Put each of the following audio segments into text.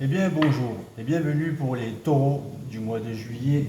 Eh bien bonjour et bienvenue pour les taureaux du mois de juillet.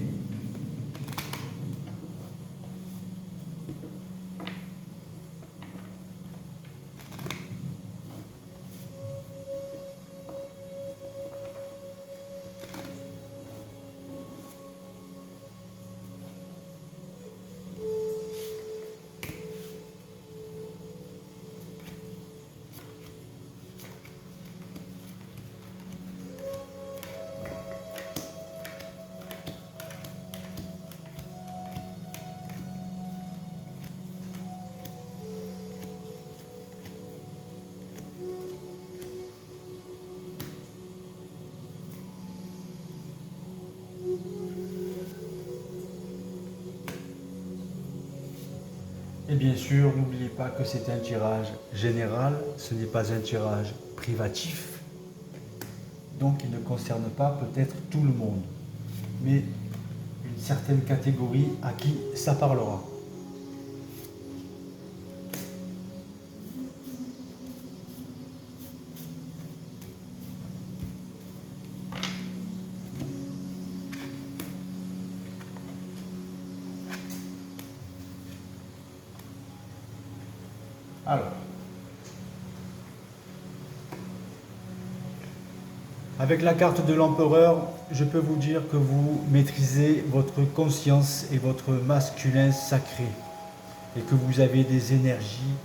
Et bien sûr, n'oubliez pas que c'est un tirage général, ce n'est pas un tirage privatif, donc il ne concerne pas peut-être tout le monde, mais une certaine catégorie à qui ça parlera. Alors, avec la carte de l'empereur, je peux vous dire que vous maîtrisez votre conscience et votre masculin sacré et que vous avez des énergies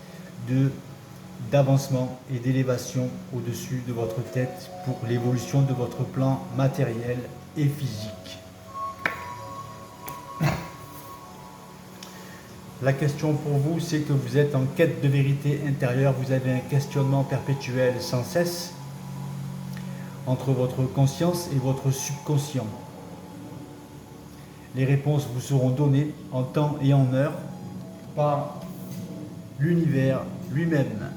d'avancement et d'élévation au-dessus de votre tête pour l'évolution de votre plan matériel et physique. La question pour vous, c'est que vous êtes en quête de vérité intérieure, vous avez un questionnement perpétuel sans cesse entre votre conscience et votre subconscient. Les réponses vous seront données en temps et en heure par l'univers lui-même,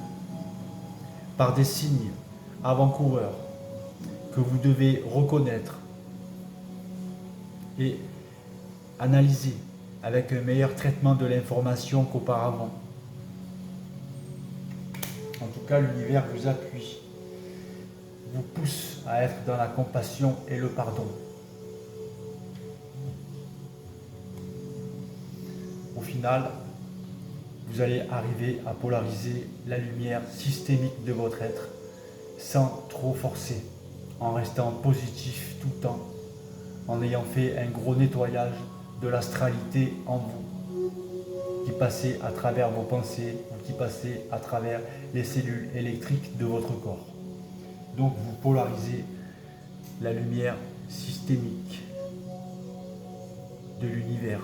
par des signes avant-coureurs que vous devez reconnaître et analyser avec un meilleur traitement de l'information qu'auparavant. En tout cas, l'univers vous appuie, vous pousse à être dans la compassion et le pardon. Au final, vous allez arriver à polariser la lumière systémique de votre être sans trop forcer, en restant positif tout le temps, en ayant fait un gros nettoyage de l'astralité en vous, qui passait à travers vos pensées ou qui passait à travers les cellules électriques de votre corps. Donc vous polarisez la lumière systémique de l'univers,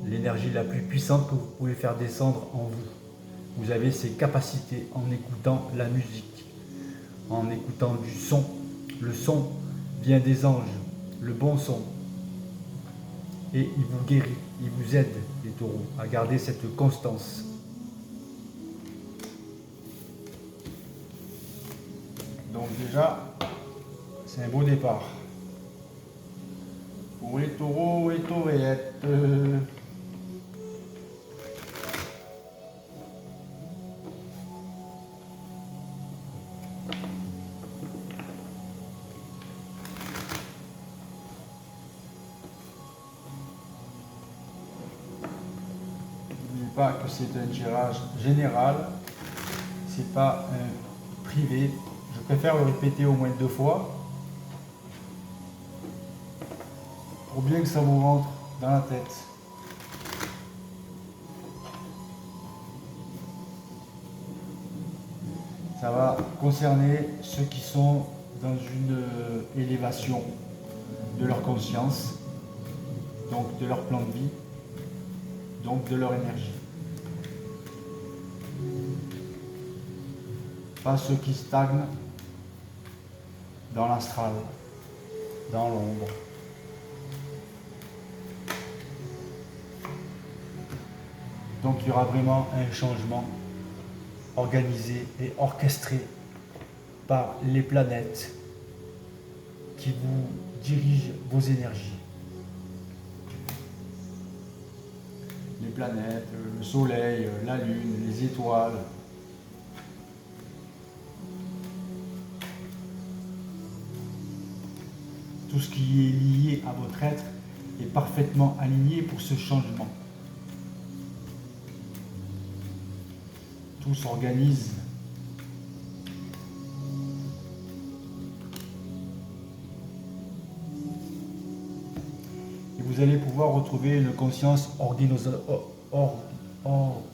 l'énergie la plus puissante que vous pouvez faire descendre en vous. Vous avez ces capacités en écoutant la musique, en écoutant du son. Le son vient des anges, le bon son. Et il vous guérit, il vous aide, les taureaux, à garder cette constance. Donc déjà, c'est un beau départ. Pour les taureaux et taureettes. N'oubliez pas que c'est un tirage général, c'est pas un privé. Je préfère le répéter au moins 2 fois pour bien que ça vous rentre dans la tête. Ça va concerner ceux qui sont dans une élévation de leur conscience, donc de leur plan de vie, donc de leur énergie. Pas ceux qui stagnent dans l'astral, dans l'ombre. Donc il y aura vraiment un changement organisé et orchestré par les planètes qui vous dirigent vos énergies. Les planètes, le soleil, la lune, les étoiles. tout ce qui est lié à votre être est parfaitement aligné pour ce changement. Tout s'organise. Et vous allez pouvoir retrouver une conscience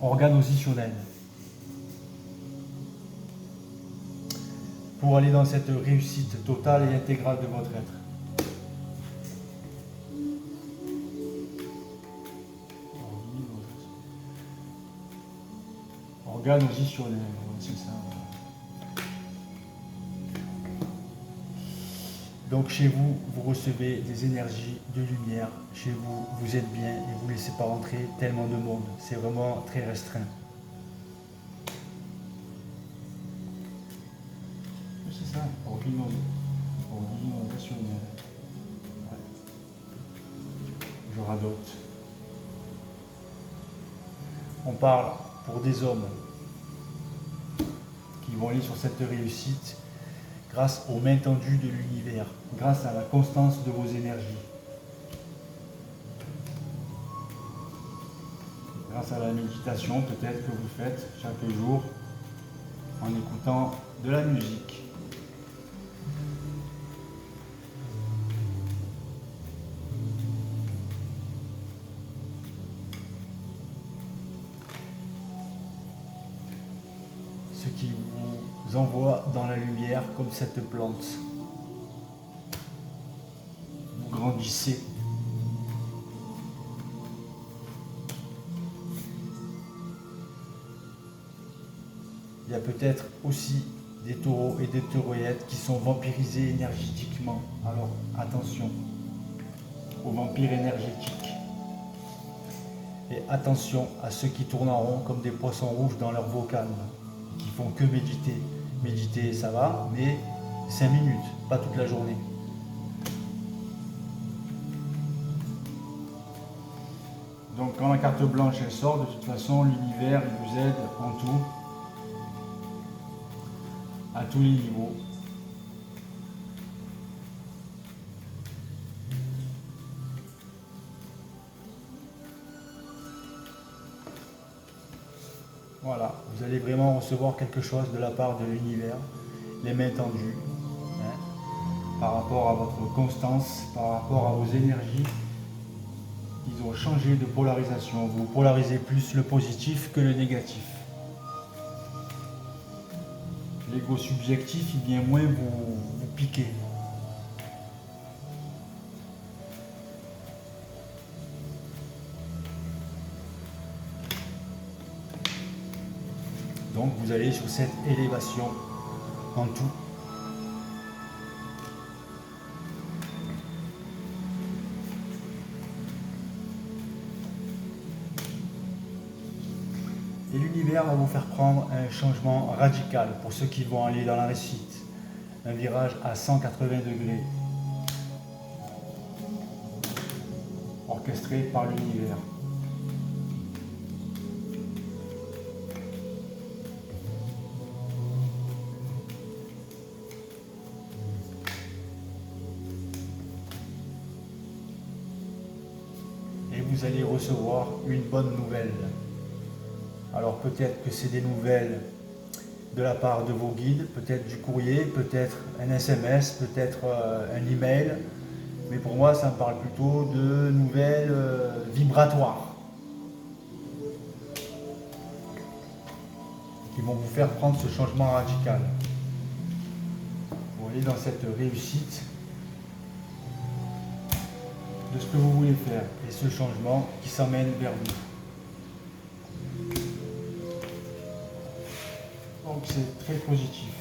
organositionnelle. Pour aller dans cette réussite totale et intégrale de votre être. Organositionnel, c'est ça. Donc chez vous, vous recevez des énergies de lumière. Chez vous, vous êtes bien et vous ne laissez pas rentrer tellement de monde. C'est vraiment très restreint. C'est ça, organisationnel. Ouais. Je radote. On parle pour des hommes qui vont aller sur cette réussite grâce aux mains tendues de l'univers, grâce à la constance de vos énergies, grâce à la méditation peut-être que vous faites chaque jour en écoutant de la musique. Ce qui vous envoie dans la lumière comme cette plante. Vous grandissez. Il y a peut-être aussi des taureaux et des taureillettes qui sont vampirisés énergétiquement. Alors attention aux vampires énergétiques. Et attention à ceux qui tournent en rond comme des poissons rouges dans leur vocal, qui font que méditer. Méditer, ça va, mais 5 minutes, pas toute la journée. Donc quand la carte blanche elle sort, de toute façon, l'univers il vous aide en tout, à tous les niveaux. Voilà, vous allez vraiment recevoir quelque chose de la part de l'univers, les mains tendues, par rapport à votre constance, par rapport à vos énergies. Ils ont changé de polarisation. Vous polarisez plus le positif que le négatif. L'ego subjectif, il vient moins vous piquer. Donc vous allez sur cette élévation en tout. Et l'univers va vous faire prendre un changement radical pour ceux qui vont aller dans la réussite. Un virage à 180 degrés. Orchestré par l'univers. Et vous allez recevoir une bonne nouvelle. Alors peut-être que c'est des nouvelles de la part de vos guides, peut-être du courrier, peut-être un SMS, peut-être un email. Mais pour moi, ça me parle plutôt de nouvelles vibratoires qui vont vous faire prendre ce changement radical. Vous voyez, dans cette réussite de ce que vous voulez faire et ce changement qui s'emmène vers vous. Donc c'est très positif.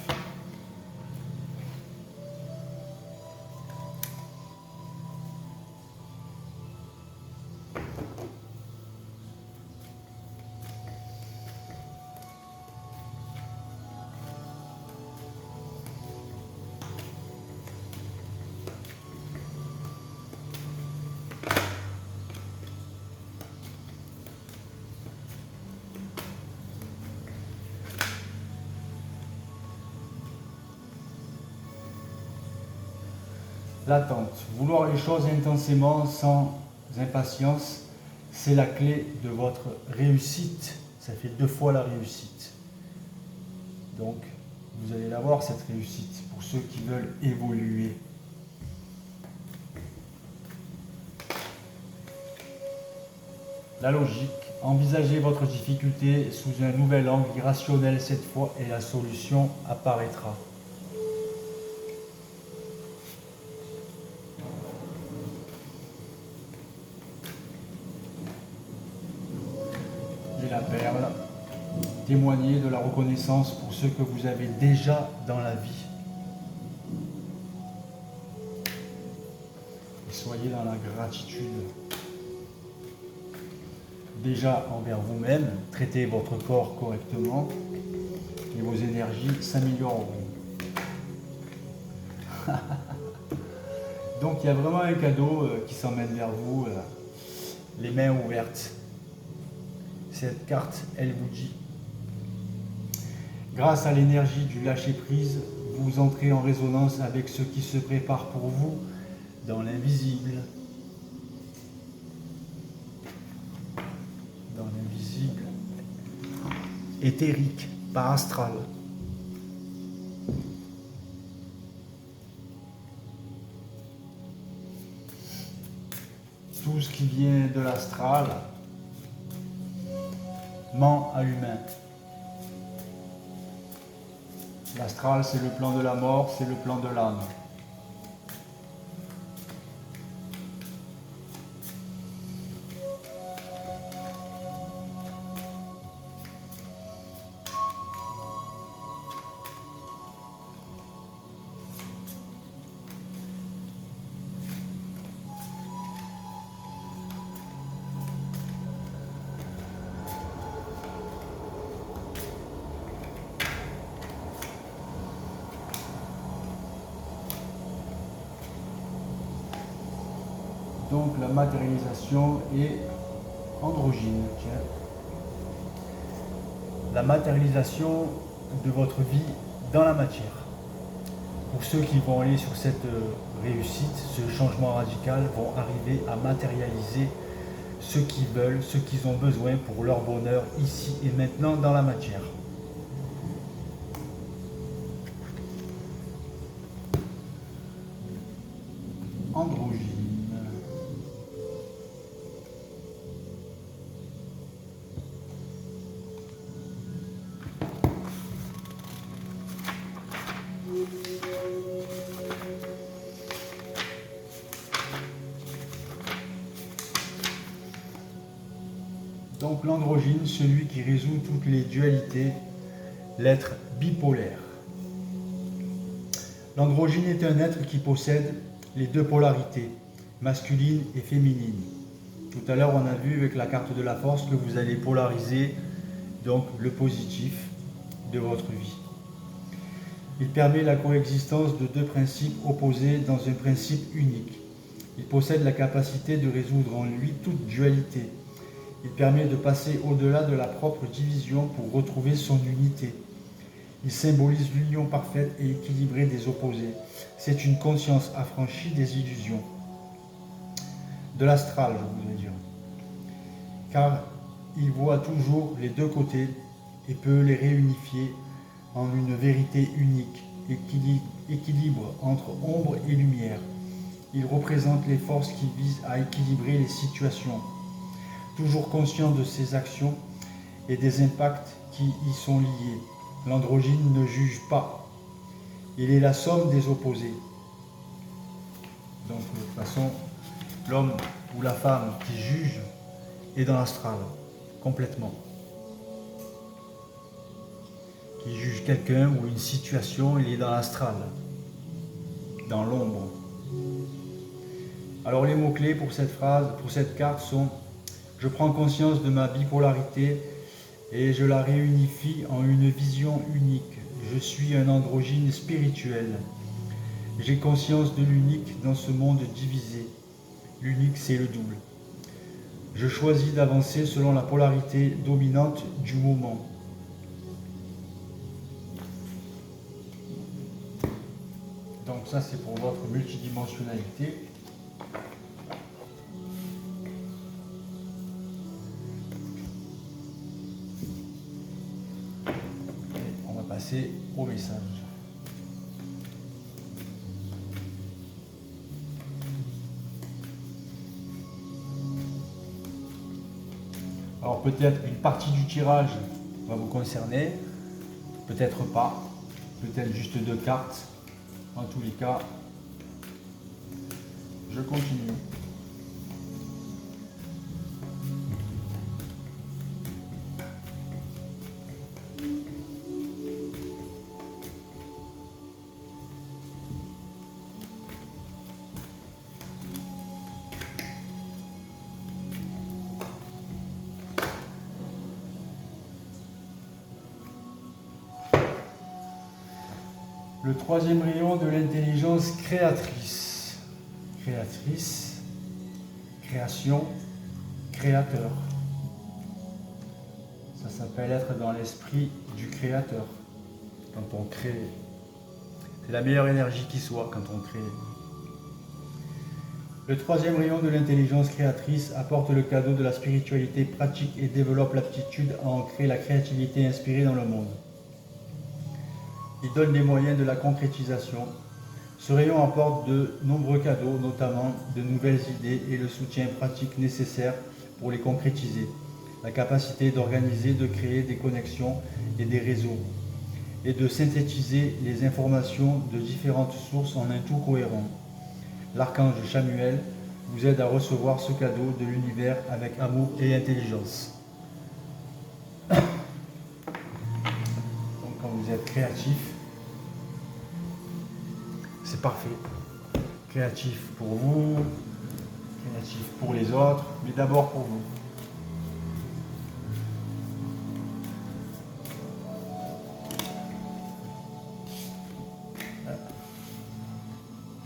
L'attente. Vouloir les choses intensément, sans impatience, c'est la clé de votre réussite. Ça fait 2 fois la réussite. Donc, vous allez l'avoir, cette réussite, pour ceux qui veulent évoluer. La logique. Envisagez votre difficulté sous un nouvel angle irrationnel cette fois et la solution apparaîtra. Et la perle. Témoignez de la reconnaissance pour ce que vous avez déjà dans la vie. Et soyez dans la gratitude. Déjà envers vous-même, traitez votre corps correctement et vos énergies s'amélioreront. Donc il y a vraiment un cadeau qui s'emmène vers vous, les mains ouvertes. Cette carte, elle vous dit, grâce à l'énergie du lâcher-prise, vous entrez en résonance avec ce qui se prépare pour vous dans l'invisible. Dans l'invisible, éthérique, pas astral. Tout ce qui vient de l'astral ment à l'humain. L'astral, c'est le plan de la mort, c'est le plan de l'âme. Donc la matérialisation est androgyne. Tiens. La matérialisation de votre vie dans la matière. Pour ceux qui vont aller sur cette réussite, ce changement radical, vont arriver à matérialiser ce qu'ils veulent, ce qu'ils ont besoin pour leur bonheur ici et maintenant dans la matière. Androgyne. Donc l'androgyne, celui qui résout toutes les dualités, l'être bipolaire. L'androgyne est un être qui possède les 2 polarités, masculine et féminine. Tout à l'heure, on a vu avec la carte de la force que vous allez polariser donc le positif de votre vie. Il permet la coexistence de 2 principes opposés dans un principe unique. Il possède la capacité de résoudre en lui toute dualité. Il permet de passer au-delà de la propre division pour retrouver son unité. Il symbolise l'union parfaite et équilibrée des opposés. C'est une conscience affranchie des illusions. De l'astral, je voudrais dire. Car il voit toujours les 2 côtés et peut les réunifier en une vérité unique, équilibre entre ombre et lumière. Il représente les forces qui visent à équilibrer les situations. Toujours conscient de ses actions et des impacts qui y sont liés. L'androgyne ne juge pas. Il est la somme des opposés. Donc, de toute façon, l'homme ou la femme qui juge est dans l'astral, complètement. Qui juge quelqu'un ou une situation, il est dans l'astral, dans l'ombre. Alors, les mots-clés pour cette phrase, pour cette carte sont: je prends conscience de ma bipolarité et je la réunifie en une vision unique. Je suis un androgyne spirituel. J'ai conscience de l'unique dans ce monde divisé. L'unique, c'est le double. Je choisis d'avancer selon la polarité dominante du moment. Donc ça c'est pour votre multidimensionnalité. Et on va passer au message. Alors peut-être une partie du tirage va vous concerner, peut-être pas, peut-être juste 2 cartes. En tous les cas, je continue. Le troisième rayon de l'intelligence créatrice. Créatrice, création, créateur. Ça s'appelle être dans l'esprit du créateur. Quand on crée, c'est la meilleure énergie qui soit quand on crée. Le troisième rayon de l'intelligence créatrice apporte le cadeau de la spiritualité pratique et développe l'aptitude à ancrer la créativité inspirée dans le monde. Il donne les moyens de la concrétisation. Ce rayon apporte de nombreux cadeaux, notamment de nouvelles idées et le soutien pratique nécessaire pour les concrétiser. La capacité d'organiser, de créer des connexions et des réseaux, et de synthétiser les informations de différentes sources en un tout cohérent. L'archange Chamuel vous aide à recevoir ce cadeau de l'univers avec amour et intelligence. Donc quand vous êtes créatif, c'est parfait. Créatif pour vous, créatif pour les autres, mais d'abord pour vous.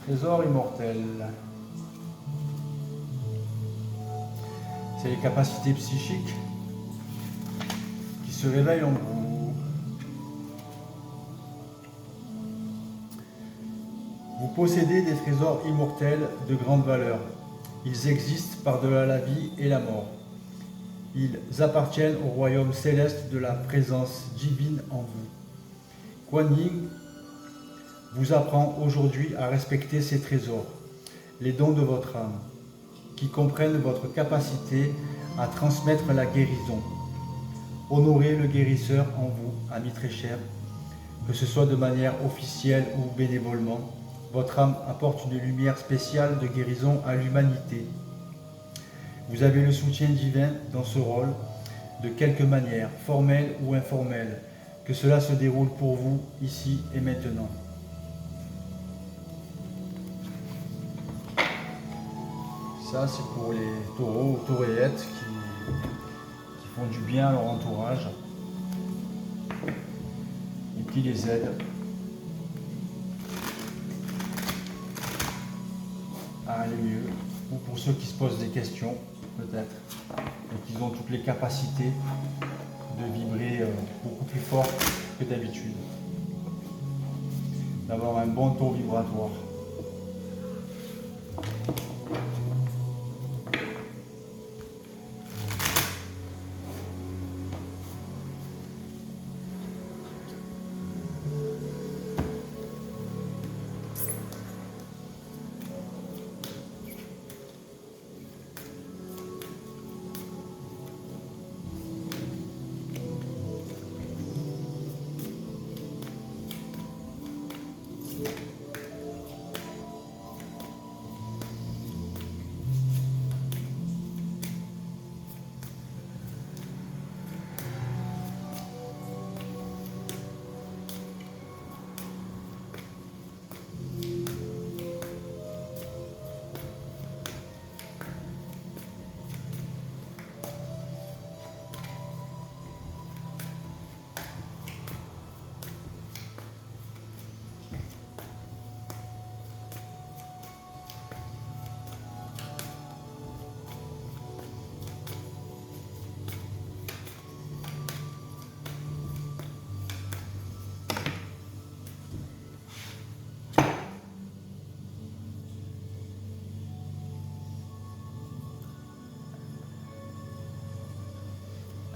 Trésor immortel. C'est les capacités psychiques qui se réveillent en vous. Vous possédez des trésors immortels de grande valeur. Ils existent par-delà la vie et la mort. Ils appartiennent au royaume céleste de la présence divine en vous. Kuan Yin vous apprend aujourd'hui à respecter ces trésors, les dons de votre âme, qui comprennent votre capacité à transmettre la guérison. Honorez le guérisseur en vous, ami très cher, que ce soit de manière officielle ou bénévolement. Votre âme apporte une lumière spéciale de guérison à l'humanité. Vous avez le soutien divin dans ce rôle, de quelque manière, formelle ou informelle, que cela se déroule pour vous ici et maintenant. Ça, c'est pour les taureaux ou tauréettes qui font du bien à leur entourage et qui les aident à aller mieux. Ou pour ceux qui se posent des questions, peut-être, et qui ont toutes les capacités de vibrer beaucoup plus fort que d'habitude, d'avoir un bon taux vibratoire.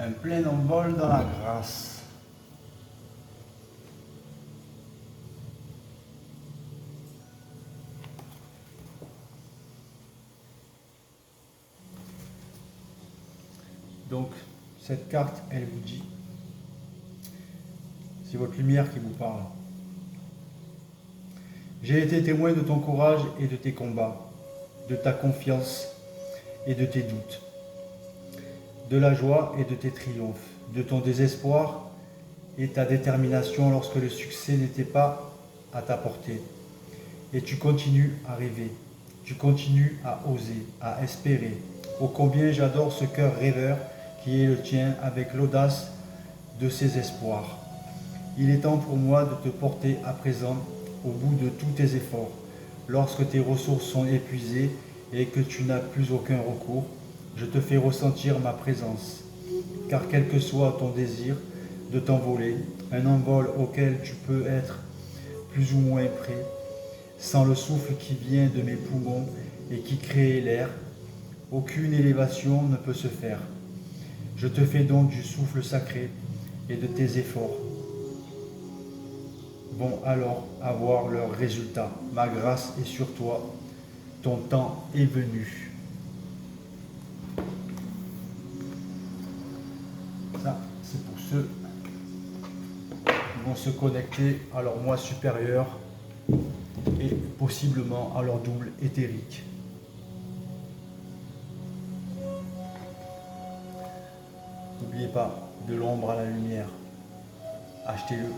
un plein envol dans la grâce. Donc, cette carte, elle vous dit, c'est votre lumière qui vous parle. J'ai été témoin de ton courage et de tes combats, de ta confiance et de tes doutes, de la joie et de tes triomphes, de ton désespoir et ta détermination lorsque le succès n'était pas à ta portée. Et tu continues à rêver, tu continues à oser, à espérer. Ô combien j'adore ce cœur rêveur qui est le tien avec l'audace de ses espoirs. Il est temps pour moi de te porter à présent au bout de tous tes efforts. Lorsque tes ressources sont épuisées et que tu n'as plus aucun recours, je te fais ressentir ma présence. Car quel que soit ton désir de t'envoler, un envol auquel tu peux être plus ou moins prêt, sans le souffle qui vient de mes poumons et qui crée l'air, aucune élévation ne peut se faire. Je te fais donc du souffle sacré et de tes efforts vont alors avoir leurs résultats. Ma grâce est sur toi, ton temps est venu. Ça, c'est pour ceux qui vont se connecter à leur moi supérieur et possiblement à leur double éthérique. N'oubliez pas, de l'ombre à la lumière, achetez-le.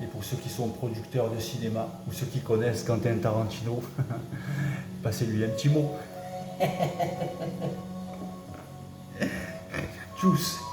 Et pour ceux qui sont producteurs de cinéma ou ceux qui connaissent Quentin Tarantino, passez-lui un petit mot. Tchuss.